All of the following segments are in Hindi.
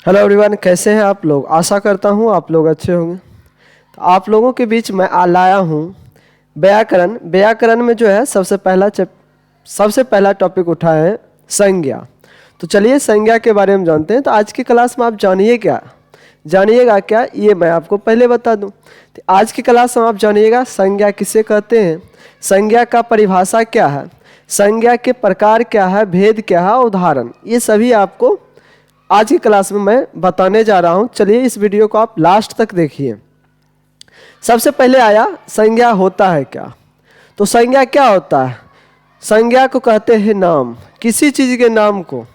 हेलो एवरीवन, कैसे हैं आप लोग। आशा करता हूँ आप लोग अच्छे होंगे। तो आप लोगों के बीच मैं लाया हूँ व्याकरण। व्याकरण में जो है सबसे पहला टॉपिक उठाया है संज्ञा। तो चलिए संज्ञा के बारे में जानते हैं। तो आज की क्लास में आप जानिएगा क्या ये मैं आपको पहले बता दूं। तो आज की क्लास में आप जानिएगा संज्ञा किसे कहते हैं, संज्ञा का परिभाषा क्या है, संज्ञा के प्रकार क्या है, भेद क्या है, उदाहरण, ये सभी आपको आज की क्लास में मैं बताने जा रहा हूं। चलिए इस वीडियो को आप लास्ट तक देखिए। सबसे पहले आया संज्ञा होता है क्या। तो संज्ञा क्या होता है, संज्ञा को कहते हैं नाम। किसी चीज़ के नाम को,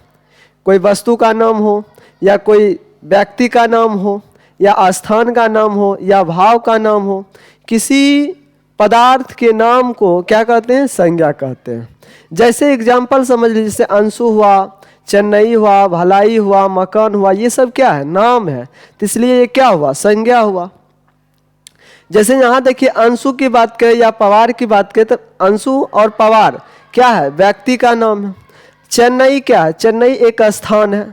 कोई वस्तु का नाम हो या कोई व्यक्ति का नाम हो या स्थान का नाम हो या भाव का नाम हो, किसी पदार्थ के नाम को क्या कहते हैं, संज्ञा कहते हैं। जैसे एग्जाम्पल समझ लीजिए, जैसे अंशु हुआ, चेन्नई हुआ, भलाई हुआ, मकान हुआ, ये सब क्या है, नाम है। तो इसलिए ये क्या हुआ, संज्ञा हुआ। जैसे यहाँ देखिए अंशु की बात करें या पवार की बात करें तो अंशु और पवार क्या है, व्यक्ति का नाम है। चेन्नई क्या है, चेन्नई एक स्थान है,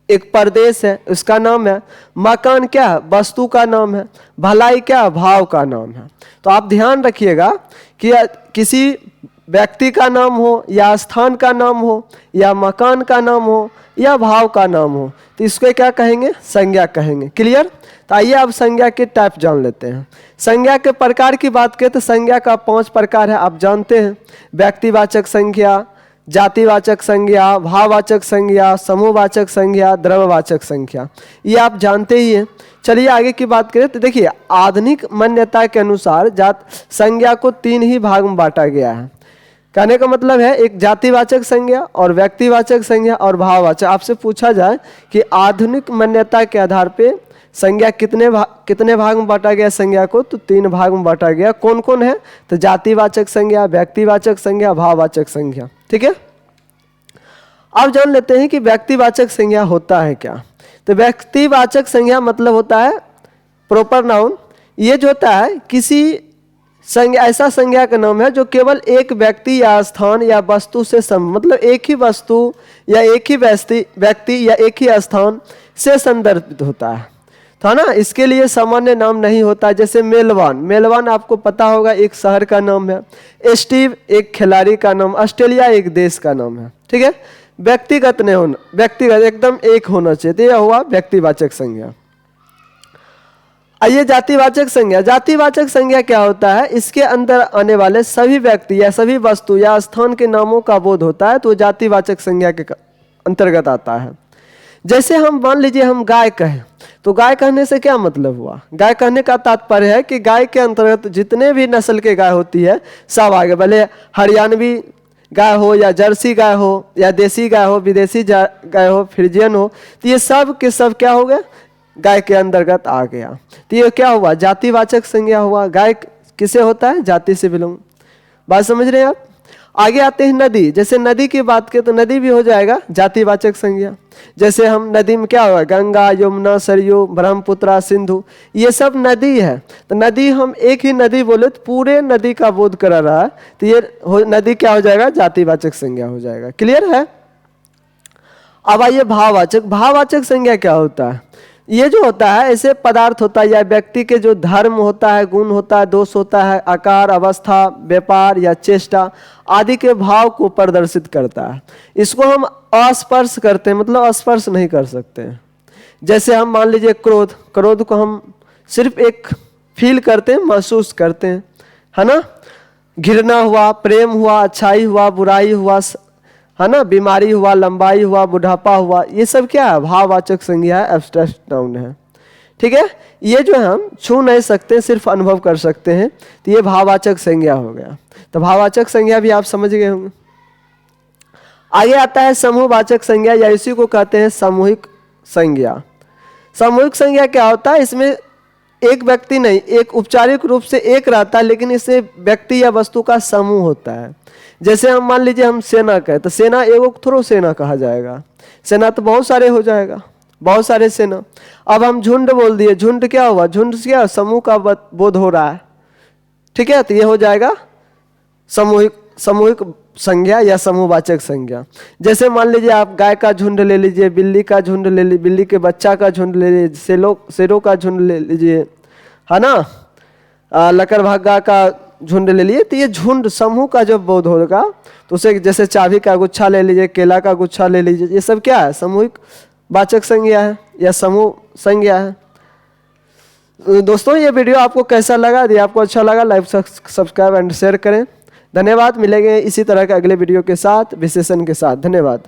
एक प्रदेश है, उसका नाम है। मकान क्या है, वस्तु का नाम है। भलाई क्या है, भाव का नाम है। तो आप ध्यान रखिएगा कि किसी व्यक्ति का नाम हो या स्थान का नाम हो या मकान का नाम हो या भाव का नाम हो, तो इसको क्या कहेंगे, संज्ञा कहेंगे। क्लियर। तो आइए अब संज्ञा के टाइप जान लेते हैं। संज्ञा के प्रकार की बात करें तो संज्ञा का 5 प्रकार है, आप जानते हैं। व्यक्तिवाचक संज्ञा, जातिवाचक संज्ञा, भाववाचक संज्ञा, समूहवाचक संज्ञा, द्रव्यवाचक संज्ञा, ये आप जानते ही हैं। चलिए आगे की बात करें तो देखिए आधुनिक मान्यता के अनुसार संज्ञा को 3 ही भाग में बांटा गया है। कहने का मतलब है एक जातिवाचक संज्ञा और व्यक्तिवाचक संज्ञा और भाववाचक। आपसे पूछा जाए कि आधुनिक मान्यता के आधार पे संज्ञा कितने भाग में बांटा गया संज्ञा को, तो 3 भाग में बांटा गया। कौन कौन है, तो जातिवाचक संज्ञा, व्यक्तिवाचक संज्ञा, भाववाचक संज्ञा। ठीक है। अब जान लेते हैं कि व्यक्तिवाचक संज्ञा होता है क्या। तो व्यक्तिवाचक संज्ञा मतलब होता है प्रॉपर नाउन। ये जो होता है किसी संज्ञा, ऐसा संज्ञा का नाम है जो केवल एक व्यक्ति या स्थान या वस्तु से मतलब एक ही वस्तु या एक ही व्यक्ति या एक ही स्थान से संदर्भित होता है। था ना, इसके लिए सामान्य नाम नहीं होता। जैसे मेलवान आपको पता होगा एक शहर का नाम है। स्टीव एक खिलाड़ी का नाम, ऑस्ट्रेलिया एक देश का नाम है। ठीक है। व्यक्तिगत नहीं होना, व्यक्तिगत एकदम एक होना चाहिए। तो यह हुआ व्यक्तिवाचक संज्ञा। आइए जातिवाचक संज्ञा। जातिवाचक संज्ञा क्या होता है, इसके अंदर आने वाले सभी व्यक्ति या सभी वस्तु या स्थान के नामों का बोध होता है, तो जातिवाचक संज्ञा के अंतर्गत आता है। जैसे हम मान लीजिए हम गाय कहें, तो गाय कहने से क्या मतलब हुआ, गाय कहने का तात्पर्य है कि गाय के अंतर्गत जितने भी नस्ल के गाय होती है सब आगे, भले हरियाणवी गाय हो या जर्सी गाय हो या देसी गाय हो, विदेशी गाय हो, फ्रिजियन हो, तो ये सब के सब क्या हो गया, गाय के अंतर्गत आ गया। तो ये क्या हुआ, जातिवाचक संज्ञा हुआ। गाय किसे होता है, जाति से बिलोंग। बात समझ रहे हैं आप। आगे आते हैं नदी। जैसे नदी की बात करें तो नदी भी हो जाएगा जातिवाचक संज्ञा। जैसे हम नदी में क्या होगा, गंगा, यमुना, सरयू, ब्रह्मपुत्र, सिंधु, ये सब नदी है। तो नदी हम एक ही नदी बोले तो पूरे नदी का बोध करा रहा है, तो ये नदी क्या हो जाएगा, जातिवाचक संज्ञा हो जाएगा। क्लियर है। अब आइए भाववाचक। भाववाचक संज्ञा क्या होता है, ये जो होता है ऐसे पदार्थ होता है या व्यक्ति के जो धर्म होता है, गुण होता है, दोष होता है, आकार, अवस्था, व्यापार या चेष्टा आदि के भाव को प्रदर्शित करता है। इसको हम अस्पर्श करते हैं, मतलब स्पर्श नहीं कर सकते हैं। जैसे हम मान लीजिए क्रोध को हम सिर्फ एक फील करते हैं, महसूस करते हैं, है ना। घृणा हुआ, प्रेम हुआ, अच्छाई हुआ, बुराई हुआ, है ना, बीमारी हुआ, लंबाई हुआ, बुढ़ापा हुआ, ये सब क्या है, भाववाचक संज्ञा है, एब्स्ट्रैक्ट नाउन है। ठीक है। ये जो है हम छू नहीं सकते, सिर्फ अनुभव कर सकते हैं, तो ये भाववाचक संज्ञा हो गया। तो भाववाचक संज्ञा भी आप समझ गए होंगे। आगे आता है समूहवाचक संज्ञा, या इसी को कहते हैं सामूहिक संज्ञा। सामूहिक संज्ञा क्या होता है, इसमें एक व्यक्ति नहीं, एक औपचारिक रूप से एक रहता है, लेकिन इससे व्यक्ति या वस्तु का समूह होता है। जैसे हम मान लीजिए हम सेना कहें, तो सेना एगो थोड़ा सेना कहा जाएगा, सेना तो बहुत सारे हो जाएगा, बहुत सारे सेना। अब हम झुंड बोल दिए, झुंड क्या हुआ, झुंड से क्या, समूह का बोध हो रहा है। ठीक है। तो ये हो जाएगा सामूहिक सामूहिक संज्ञा या समूहवाचक संज्ञा। जैसे मान लीजिए आप गाय का झुंड ले लीजिए, बिल्ली का झुंड ले लीजिए, बिल्ली के बच्चा का झुंड ले लीजिए, शेरों का झुंड ले लीजिए, है ना, लकड़बग्घा का झुंड ले लिए। तो ये झुंड समूह का जब बोध होगा तो उसे, जैसे चाबी का गुच्छा ले लीजिए, केला का गुच्छा ले लीजिए, ये सब क्या है? सामूहिक वाचक संज्ञा है या समूह संज्ञा है। दोस्तों ये वीडियो आपको कैसा लगा? यदि आपको अच्छा लगा लाइक सब्सक्राइब एंड शेयर करें। धन्यवाद। मिलेंगे इसी तरह के अगले वीडियो के साथ, विशेषण के साथ। धन्यवाद।